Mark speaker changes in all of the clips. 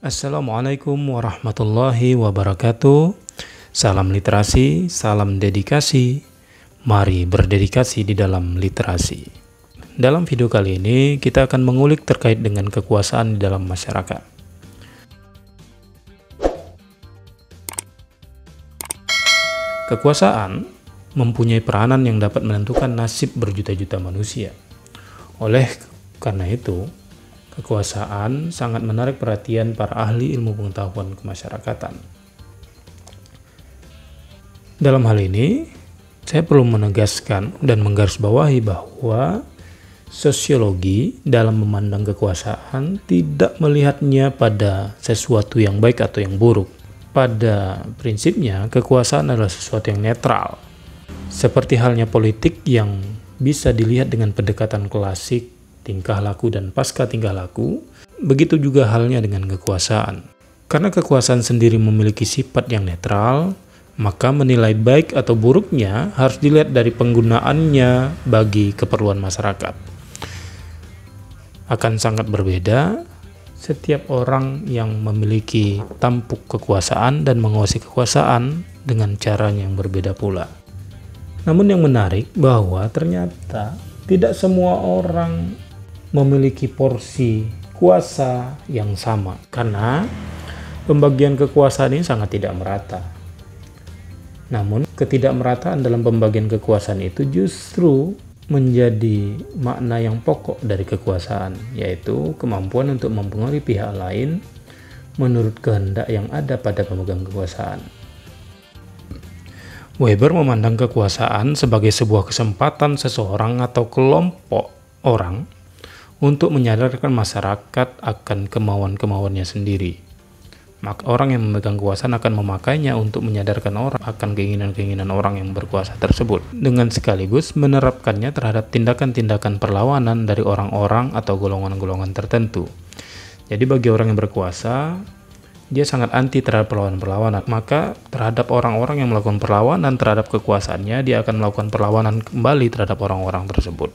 Speaker 1: Assalamualaikum warahmatullahi wabarakatuh. Salam literasi, salam dedikasi. Mari berdedikasi di dalam literasi. Dalam video kali ini kita akan mengulik terkait dengan kekuasaan di dalam masyarakat. Kekuasaan mempunyai peranan yang dapat menentukan nasib berjuta-juta manusia. Oleh karena itu, kekuasaan sangat menarik perhatian para ahli ilmu pengetahuan kemasyarakatan. Dalam hal ini, saya perlu menegaskan dan menggarisbawahi bahwa sosiologi dalam memandang kekuasaan tidak melihatnya pada sesuatu yang baik atau yang buruk. Pada prinsipnya, kekuasaan adalah sesuatu yang netral. Seperti halnya politik yang bisa dilihat dengan pendekatan klasik, tingkah laku dan pasca tingkah laku, begitu juga halnya dengan kekuasaan. Karena kekuasaan sendiri memiliki sifat yang netral, maka menilai baik atau buruknya harus dilihat dari penggunaannya bagi keperluan masyarakat. Akan sangat berbeda setiap orang yang memiliki tampuk kekuasaan dan menguasai kekuasaan dengan caranya yang berbeda pula. Namun yang menarik bahwa ternyata tidak semua orang memiliki porsi kuasa yang sama, karena pembagian kekuasaan ini sangat tidak merata. Namun ketidakmerataan dalam pembagian kekuasaan itu justru menjadi makna yang pokok dari kekuasaan, yaitu kemampuan untuk mempengaruhi pihak lain menurut kehendak yang ada pada pemegang kekuasaan. Weber memandang kekuasaan sebagai sebuah kesempatan seseorang atau kelompok orang untuk menyadarkan masyarakat akan kemauan-kemauannya sendiri. Maka orang yang memegang kekuasaan akan memakainya untuk menyadarkan orang akan keinginan-keinginan orang yang berkuasa tersebut, dengan sekaligus menerapkannya terhadap tindakan-tindakan perlawanan dari orang-orang atau golongan-golongan tertentu. Jadi bagi orang yang berkuasa, dia sangat anti terhadap perlawanan-perlawanan. Maka terhadap orang-orang yang melakukan perlawanan terhadap kekuasaannya, dia akan melakukan perlawanan kembali terhadap orang-orang tersebut.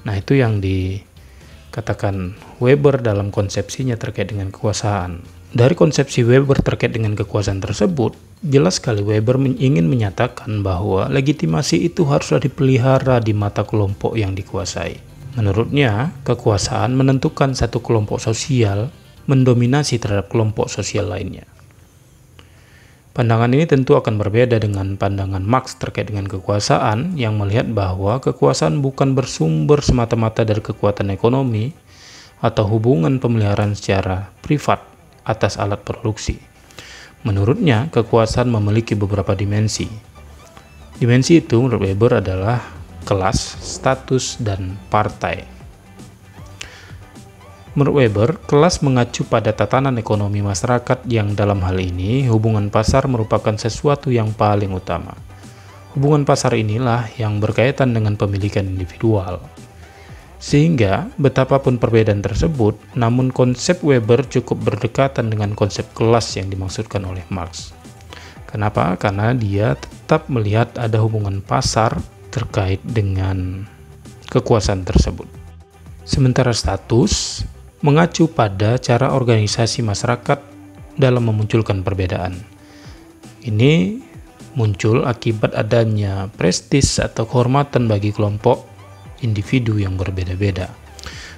Speaker 1: Nah, itu yang dikatakan Weber dalam konsepsinya terkait dengan kekuasaan. Dari konsepsi Weber terkait dengan kekuasaan tersebut, jelas sekali Weber ingin menyatakan bahwa legitimasi itu haruslah dipelihara di mata kelompok yang dikuasai. Menurutnya, kekuasaan menentukan satu kelompok sosial mendominasi terhadap kelompok sosial lainnya. Pandangan ini tentu akan berbeda dengan pandangan Marx terkait dengan kekuasaan yang melihat bahwa kekuasaan bukan bersumber semata-mata dari kekuatan ekonomi atau hubungan pemeliharaan secara privat atas alat produksi. Menurutnya, kekuasaan memiliki beberapa dimensi. Dimensi itu menurut Weber adalah kelas, status, dan partai. Menurut Weber, kelas mengacu pada tatanan ekonomi masyarakat yang dalam hal ini hubungan pasar merupakan sesuatu yang paling utama. Hubungan pasar inilah yang berkaitan dengan pemilikan individual. Sehingga, betapapun perbedaan tersebut, namun konsep Weber cukup berdekatan dengan konsep kelas yang dimaksudkan oleh Marx. Kenapa? Karena dia tetap melihat ada hubungan pasar terkait dengan kekuasaan tersebut. Sementara status mengacu pada cara organisasi masyarakat dalam memunculkan perbedaan. Ini muncul akibat adanya prestis atau kehormatan bagi kelompok individu yang berbeda-beda.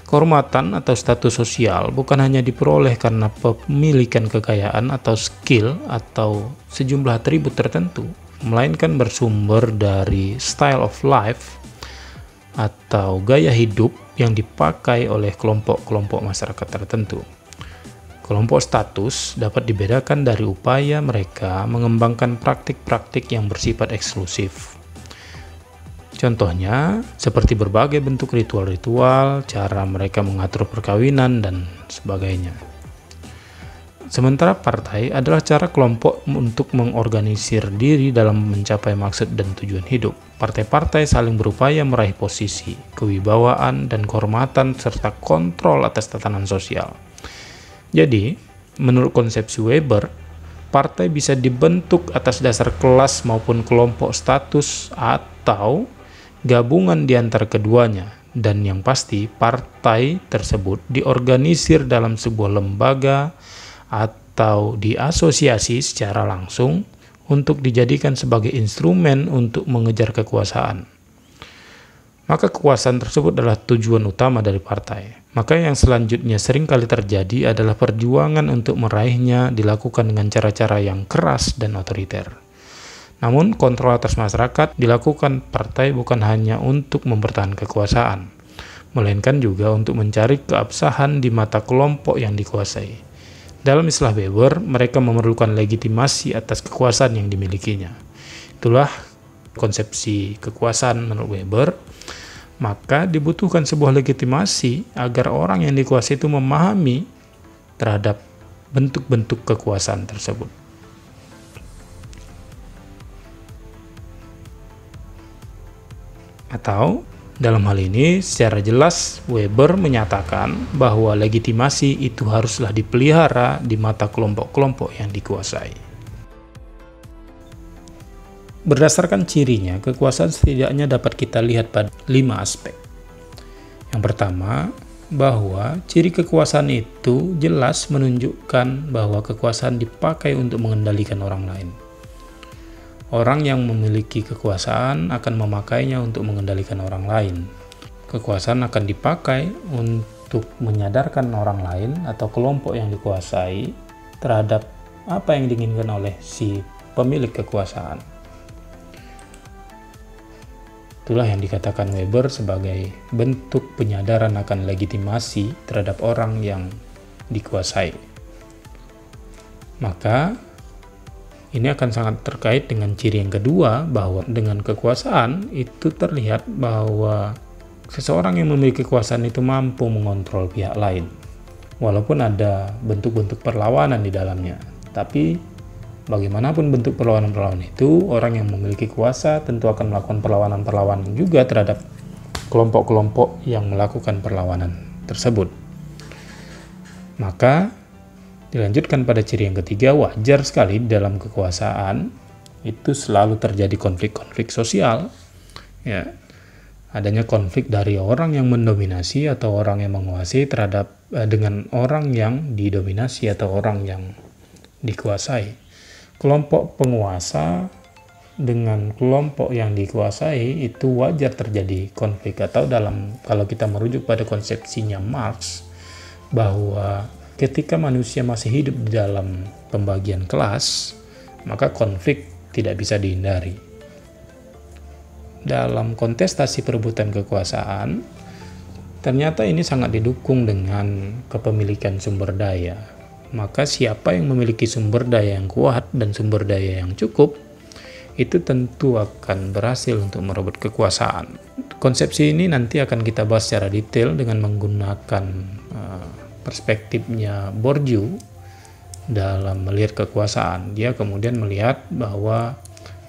Speaker 1: Kehormatan atau status sosial bukan hanya diperoleh karena pemilikan kekayaan atau skill atau sejumlah atribut tertentu, melainkan bersumber dari style of life atau gaya hidup yang dipakai oleh kelompok-kelompok masyarakat tertentu. Kelompok status dapat dibedakan dari upaya mereka mengembangkan praktik-praktik yang bersifat eksklusif. Contohnya, seperti berbagai bentuk ritual-ritual, cara mereka mengatur perkawinan, dan sebagainya. Sementara partai adalah cara kelompok untuk mengorganisir diri dalam mencapai maksud dan tujuan hidup. Partai-partai saling berupaya meraih posisi, kewibawaan, dan kehormatan, serta kontrol atas tatanan sosial. Jadi, menurut konsepsi Weber, partai bisa dibentuk atas dasar kelas maupun kelompok status atau gabungan di antara keduanya, dan yang pasti partai tersebut diorganisir dalam sebuah lembaga atau diasosiasi secara langsung untuk dijadikan sebagai instrumen untuk mengejar kekuasaan. Maka kekuasaan tersebut adalah tujuan utama dari partai. Maka yang selanjutnya sering kali terjadi adalah perjuangan untuk meraihnya dilakukan dengan cara-cara yang keras dan otoriter. Namun kontrol atas masyarakat dilakukan partai bukan hanya untuk mempertahankan kekuasaan, melainkan juga untuk mencari keabsahan di mata kelompok yang dikuasai. Dalam istilah Weber, mereka memerlukan legitimasi atas kekuasaan yang dimilikinya. Itulah konsepsi kekuasaan menurut Weber. Maka dibutuhkan sebuah legitimasi agar orang yang dikuasai itu memahami terhadap bentuk-bentuk kekuasaan tersebut. Atau dalam hal ini secara jelas Weber menyatakan bahwa legitimasi itu haruslah dipelihara di mata kelompok-kelompok yang dikuasai. Berdasarkan cirinya, kekuasaan setidaknya dapat kita lihat pada 5 aspek. Yang pertama, bahwa ciri kekuasaan itu jelas menunjukkan bahwa kekuasaan dipakai untuk mengendalikan orang lain. Orang yang memiliki kekuasaan akan memakainya untuk mengendalikan orang lain. Kekuasaan akan dipakai untuk menyadarkan orang lain atau kelompok yang dikuasai terhadap apa yang diinginkan oleh si pemilik kekuasaan. Itulah yang dikatakan Weber sebagai bentuk penyadaran akan legitimasi terhadap orang yang dikuasai. Maka ini akan sangat terkait dengan ciri yang kedua, bahwa dengan kekuasaan itu terlihat bahwa seseorang yang memiliki kekuasaan itu mampu mengontrol pihak lain. Walaupun ada bentuk-bentuk perlawanan di dalamnya, tapi bagaimanapun bentuk perlawanan-perlawanan itu, orang yang memiliki kuasa tentu akan melakukan perlawanan-perlawanan juga terhadap kelompok-kelompok yang melakukan perlawanan tersebut. Maka dilanjutkan pada ciri yang ketiga, wajar sekali dalam kekuasaan itu selalu terjadi konflik-konflik sosial. Ya, adanya konflik dari orang yang mendominasi atau orang yang menguasai terhadap dengan orang yang didominasi atau orang yang dikuasai. Kelompok penguasa dengan kelompok yang dikuasai itu wajar terjadi konflik, atau kalau kita merujuk pada konsepsinya Marx bahwa ketika manusia masih hidup di dalam pembagian kelas, maka konflik tidak bisa dihindari. Dalam kontestasi perebutan kekuasaan, ternyata ini sangat didukung dengan kepemilikan sumber daya. Maka siapa yang memiliki sumber daya yang kuat dan sumber daya yang cukup, itu tentu akan berhasil untuk merebut kekuasaan. Konsepsi ini nanti akan kita bahas secara detail dengan menggunakan perspektifnya Bourdieu dalam melihat kekuasaan. Dia kemudian melihat bahwa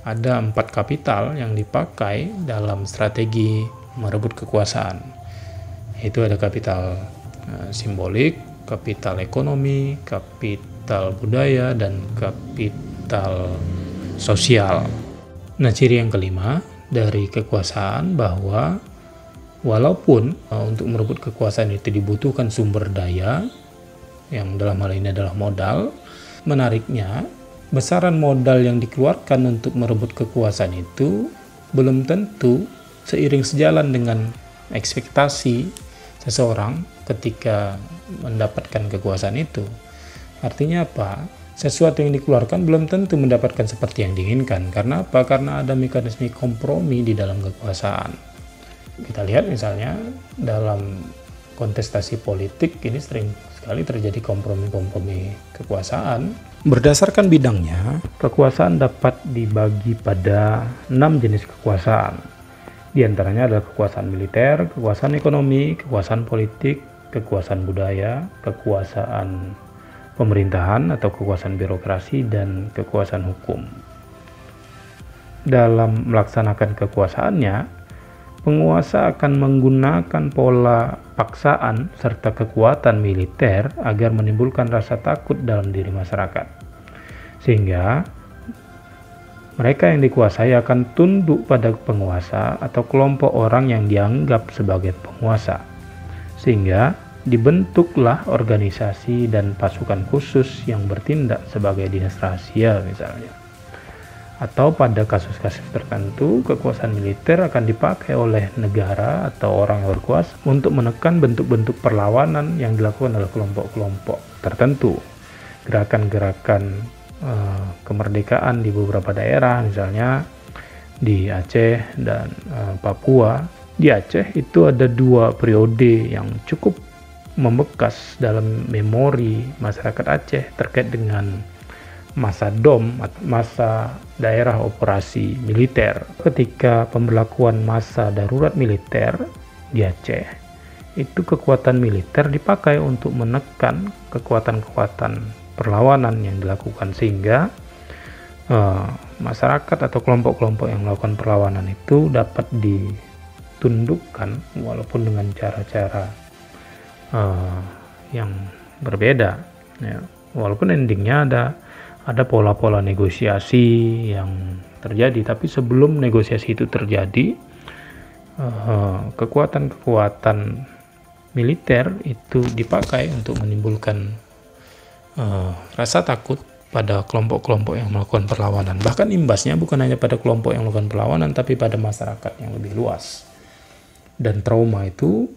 Speaker 1: ada 4 kapital yang dipakai dalam strategi merebut kekuasaan. Itu ada kapital simbolik, kapital ekonomi, kapital budaya, dan kapital sosial. Nah, ciri yang kelima dari kekuasaan bahwa walaupun untuk merebut kekuasaan itu dibutuhkan sumber daya, yang dalam hal ini adalah modal, menariknya, besaran modal yang dikeluarkan untuk merebut kekuasaan itu belum tentu seiring sejalan dengan ekspektasi seseorang ketika mendapatkan kekuasaan itu. Artinya apa? Sesuatu yang dikeluarkan belum tentu mendapatkan seperti yang diinginkan. Karena apa? Karena ada mekanisme kompromi di dalam kekuasaan. Kita lihat misalnya dalam kontestasi politik ini sering sekali terjadi kompromi-kompromi kekuasaan. Berdasarkan bidangnya, kekuasaan dapat dibagi pada 6 jenis kekuasaan. Di antaranya adalah kekuasaan militer, kekuasaan ekonomi, kekuasaan politik, kekuasaan budaya, kekuasaan pemerintahan atau kekuasaan birokrasi, dan kekuasaan hukum. Dalam melaksanakan kekuasaannya, penguasa akan menggunakan pola paksaan serta kekuatan militer agar menimbulkan rasa takut dalam diri masyarakat. Sehingga mereka yang dikuasai akan tunduk pada penguasa atau kelompok orang yang dianggap sebagai penguasa. Sehingga dibentuklah organisasi dan pasukan khusus yang bertindak sebagai dinas rahasia misalnya. Atau pada kasus-kasus tertentu, kekuasaan militer akan dipakai oleh negara atau orang yang berkuasa untuk menekan bentuk-bentuk perlawanan yang dilakukan oleh kelompok-kelompok tertentu. Gerakan-gerakan kemerdekaan di beberapa daerah, misalnya di Aceh dan Papua. Di Aceh itu ada 2 periode yang cukup membekas dalam memori masyarakat Aceh terkait dengan masa DOM, masa daerah operasi militer. Ketika pemberlakuan masa darurat militer di Aceh, itu kekuatan militer dipakai untuk menekan kekuatan-kekuatan perlawanan yang dilakukan, sehingga masyarakat atau kelompok-kelompok yang melakukan perlawanan itu dapat ditundukkan walaupun dengan cara-cara yang berbeda ya. Walaupun endingnya ada pola-pola negosiasi yang terjadi, tapi sebelum negosiasi itu terjadi, kekuatan-kekuatan militer itu dipakai untuk menimbulkan rasa takut pada kelompok-kelompok yang melakukan perlawanan. Bahkan imbasnya bukan hanya pada kelompok yang melakukan perlawanan, tapi pada masyarakat yang lebih luas. Dan trauma itu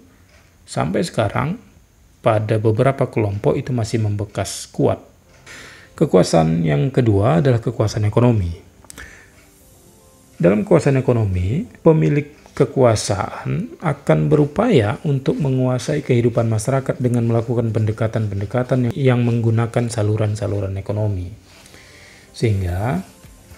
Speaker 1: sampai sekarang pada beberapa kelompok itu masih membekas kuat. Kekuasaan yang kedua adalah kekuasaan ekonomi. Dalam kekuasaan ekonomi, pemilik kekuasaan akan berupaya untuk menguasai kehidupan masyarakat dengan melakukan pendekatan-pendekatan yang menggunakan saluran-saluran ekonomi. Sehingga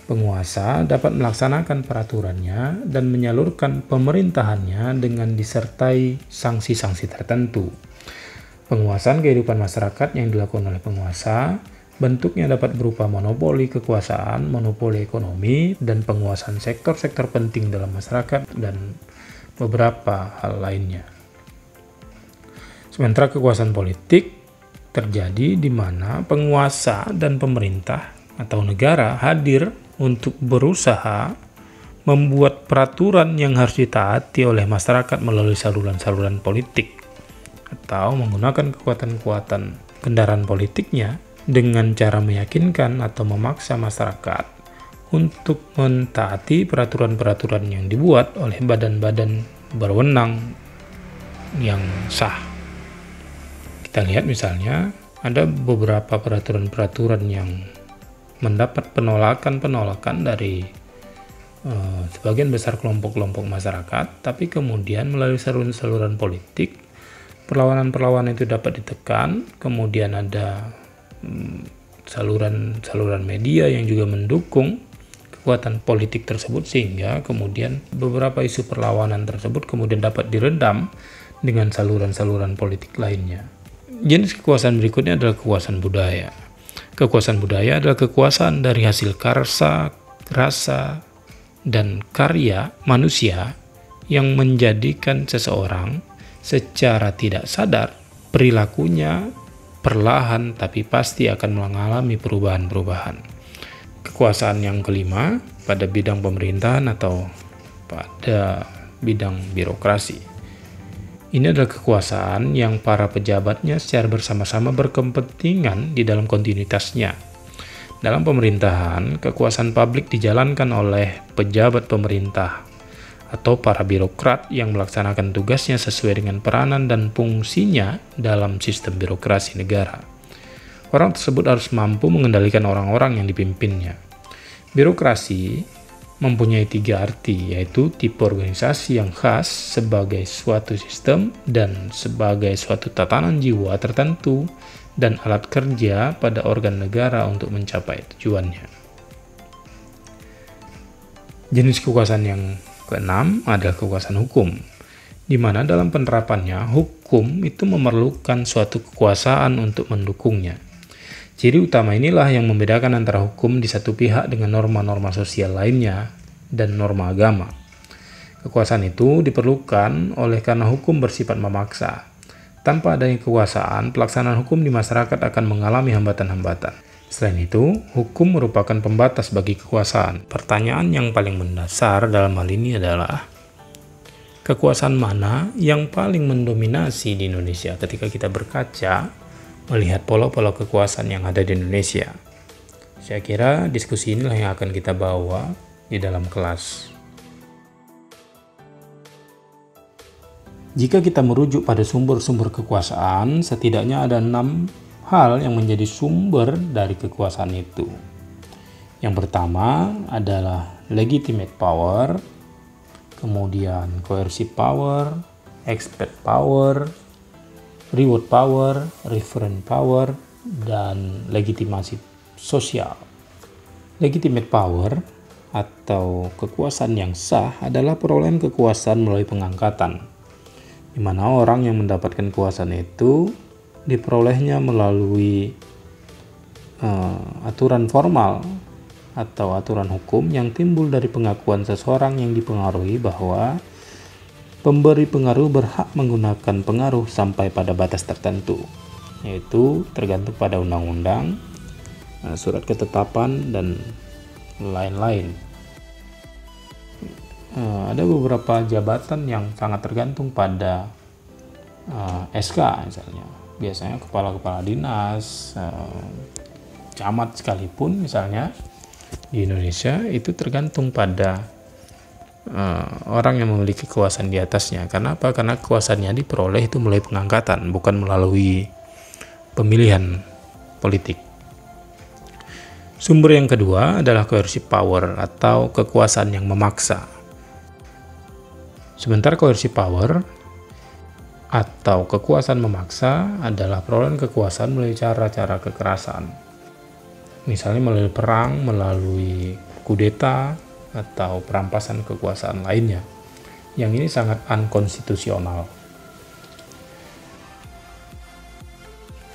Speaker 1: penguasa dapat melaksanakan peraturannya dan menyalurkan pemerintahannya dengan disertai sanksi-sanksi tertentu. Penguasaan kehidupan masyarakat yang dilakukan oleh penguasa bentuknya dapat berupa monopoli kekuasaan, monopoli ekonomi, dan penguasaan sektor-sektor penting dalam masyarakat, dan beberapa hal lainnya. Sementara kekuasaan politik terjadi di mana penguasa dan pemerintah atau negara hadir untuk berusaha membuat peraturan yang harus ditaati oleh masyarakat melalui saluran-saluran politik, atau menggunakan kekuatan-kekuatan kendaraan politiknya dengan cara meyakinkan atau memaksa masyarakat untuk mentaati peraturan-peraturan yang dibuat oleh badan-badan berwenang yang sah. Kita lihat misalnya ada beberapa peraturan-peraturan yang mendapat penolakan dari sebagian besar kelompok-kelompok masyarakat, tapi kemudian melalui saluran-saluran politik perlawanan-perlawanan itu dapat ditekan. Kemudian ada saluran media yang juga mendukung kekuatan politik tersebut, sehingga kemudian beberapa isu perlawanan tersebut kemudian dapat diredam dengan saluran-saluran politik lainnya. Jenis kekuasaan berikutnya adalah kekuasaan budaya. Kekuasaan budaya adalah kekuasaan dari hasil karsa, rasa, dan karya manusia yang menjadikan seseorang secara tidak sadar perilakunya perlahan tapi pasti akan mengalami perubahan-perubahan. Kekuasaan yang kelima pada bidang pemerintahan atau pada bidang birokrasi. Ini adalah kekuasaan yang para pejabatnya secara bersama-sama berkepentingan di dalam kontinuitasnya. Dalam pemerintahan, kekuasaan publik dijalankan oleh pejabat pemerintah atau para birokrat yang melaksanakan tugasnya sesuai dengan peranan dan fungsinya dalam sistem birokrasi negara. Orang tersebut harus mampu mengendalikan orang-orang yang dipimpinnya. Birokrasi mempunyai 3 arti, yaitu tipe organisasi yang khas sebagai suatu sistem dan sebagai suatu tatanan jiwa tertentu dan alat kerja pada organ negara untuk mencapai tujuannya. Jenis kekuasaan yang keenam adalah kekuasaan hukum, di mana dalam penerapannya hukum itu memerlukan suatu kekuasaan untuk mendukungnya. Ciri utama inilah yang membedakan antara hukum di satu pihak dengan norma-norma sosial lainnya dan norma agama. Kekuasaan itu diperlukan oleh karena hukum bersifat memaksa. Tanpa adanya kekuasaan, pelaksanaan hukum di masyarakat akan mengalami hambatan-hambatan. Selain itu, hukum merupakan pembatas bagi kekuasaan. Pertanyaan yang paling mendasar dalam hal ini adalah, Kekuasaan mana yang paling mendominasi di Indonesia ketika kita berkaca melihat pola-pola kekuasaan yang ada di Indonesia? Saya kira diskusi inilah yang akan kita bawa di dalam kelas. Jika kita merujuk pada sumber-sumber kekuasaan, setidaknya ada 6 hal yang menjadi sumber dari kekuasaan itu. Yang pertama adalah legitimate power, kemudian coercive power, expert power, reward power, referent power, dan legitimasi sosial. Legitimate power atau kekuasaan yang sah adalah perolehan kekuasaan melalui pengangkatan, di mana orang yang mendapatkan kekuasaan itu diperolehnya melalui aturan formal atau aturan hukum yang timbul dari pengakuan seseorang yang dipengaruhi bahwa pemberi pengaruh berhak menggunakan pengaruh sampai pada batas tertentu, yaitu tergantung pada undang-undang, surat ketetapan, dan lain-lain. Ada beberapa jabatan yang sangat tergantung pada SK misalnya. Biasanya kepala-kepala dinas, camat sekalipun misalnya di Indonesia itu tergantung pada orang yang memiliki kekuasaan di atasnya. Karena apa? Karena kekuasaannya diperoleh itu melalui pengangkatan, bukan melalui pemilihan politik. Sumber yang kedua adalah coercive power atau kekuasaan yang memaksa. Sementara coercive power atau kekuasaan memaksa adalah perolehan kekuasaan melalui cara-cara kekerasan. Misalnya melalui perang, melalui kudeta, atau perampasan kekuasaan lainnya. Yang ini sangat unkonstitusional.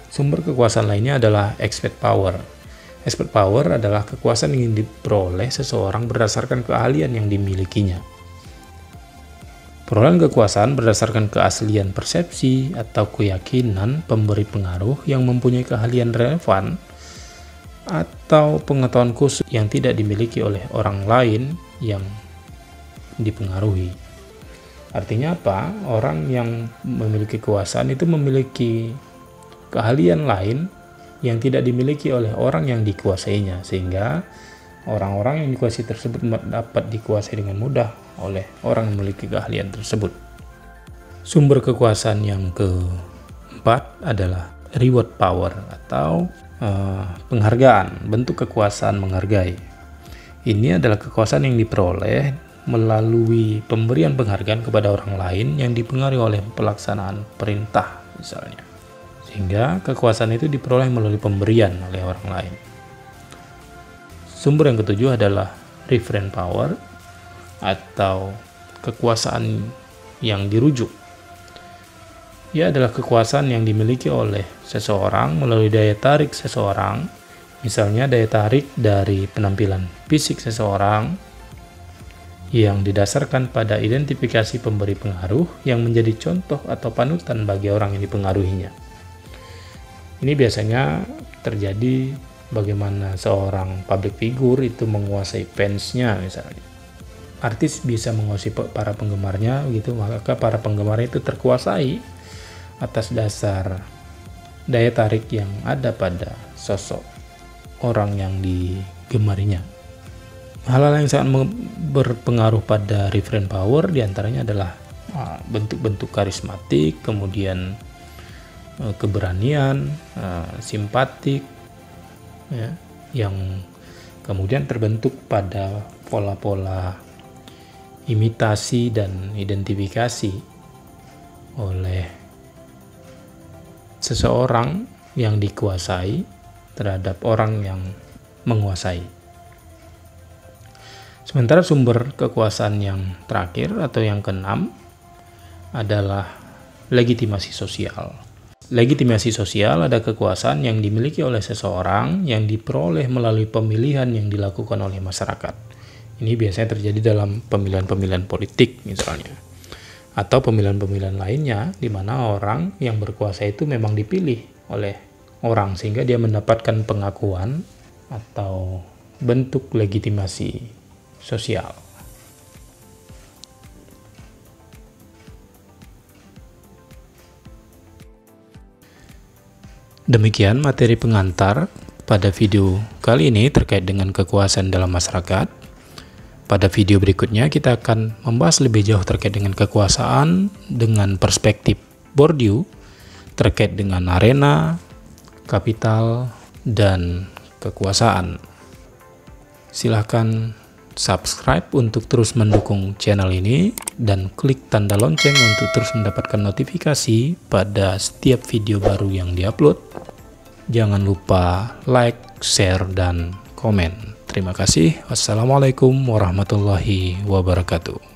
Speaker 1: Sumber kekuasaan lainnya adalah expert power. Expert power adalah kekuasaan yang diperoleh seseorang berdasarkan keahlian yang dimilikinya. Perolehan kekuasaan berdasarkan keaslian persepsi atau keyakinan pemberi pengaruh yang mempunyai keahlian relevan atau pengetahuan khusus yang tidak dimiliki oleh orang lain yang dipengaruhi. Artinya apa? Orang yang memiliki kekuasaan itu memiliki keahlian lain yang tidak dimiliki oleh orang yang dikuasainya, sehingga orang-orang yang dikuasai tersebut dapat dikuasai dengan mudah oleh orang yang memiliki keahlian tersebut. Sumber kekuasaan yang keempat adalah reward power atau penghargaan, bentuk kekuasaan menghargai. Ini adalah kekuasaan yang diperoleh melalui pemberian penghargaan kepada orang lain yang dipengaruhi oleh pelaksanaan perintah misalnya. Sehingga kekuasaan itu diperoleh melalui pemberian oleh orang lain. Sumber yang ketujuh adalah referent power atau kekuasaan yang dirujuk. Ia adalah kekuasaan yang dimiliki oleh seseorang melalui daya tarik seseorang, misalnya daya tarik dari penampilan fisik seseorang yang didasarkan pada identifikasi pemberi pengaruh yang menjadi contoh atau panutan bagi orang yang dipengaruhinya. Ini biasanya terjadi bagaimana seorang public figure itu menguasai fansnya misalnya. Artis bisa menguasai para penggemarnya gitu, maka para penggemar itu terkuasai atas dasar daya tarik yang ada pada sosok orang yang digemarinya. Hal-hal yang sangat berpengaruh pada referent power diantaranya adalah bentuk-bentuk karismatik, kemudian keberanian, simpatik, ya, yang kemudian terbentuk pada pola-pola imitasi dan identifikasi oleh seseorang yang dikuasai terhadap orang yang menguasai. Sementara sumber kekuasaan yang terakhir atau yang keenam adalah legitimasi sosial. Legitimasi sosial adalah kekuasaan yang dimiliki oleh seseorang yang diperoleh melalui pemilihan yang dilakukan oleh masyarakat. Ini biasanya terjadi dalam pemilihan-pemilihan politik misalnya, atau pemilihan-pemilihan lainnya di mana orang yang berkuasa itu memang dipilih oleh orang sehingga dia mendapatkan pengakuan atau bentuk legitimasi sosial. Demikian materi pengantar pada video kali ini terkait dengan kekuasaan dalam masyarakat. Pada video berikutnya kita akan membahas lebih jauh terkait dengan kekuasaan dengan perspektif Bourdieu terkait dengan arena, kapital, dan kekuasaan. Silahkan subscribe untuk terus mendukung channel ini dan klik tanda lonceng untuk terus mendapatkan notifikasi pada setiap video baru yang diupload. Jangan lupa like, share, dan komen. Terima kasih. Wassalamualaikum warahmatullahi wabarakatuh.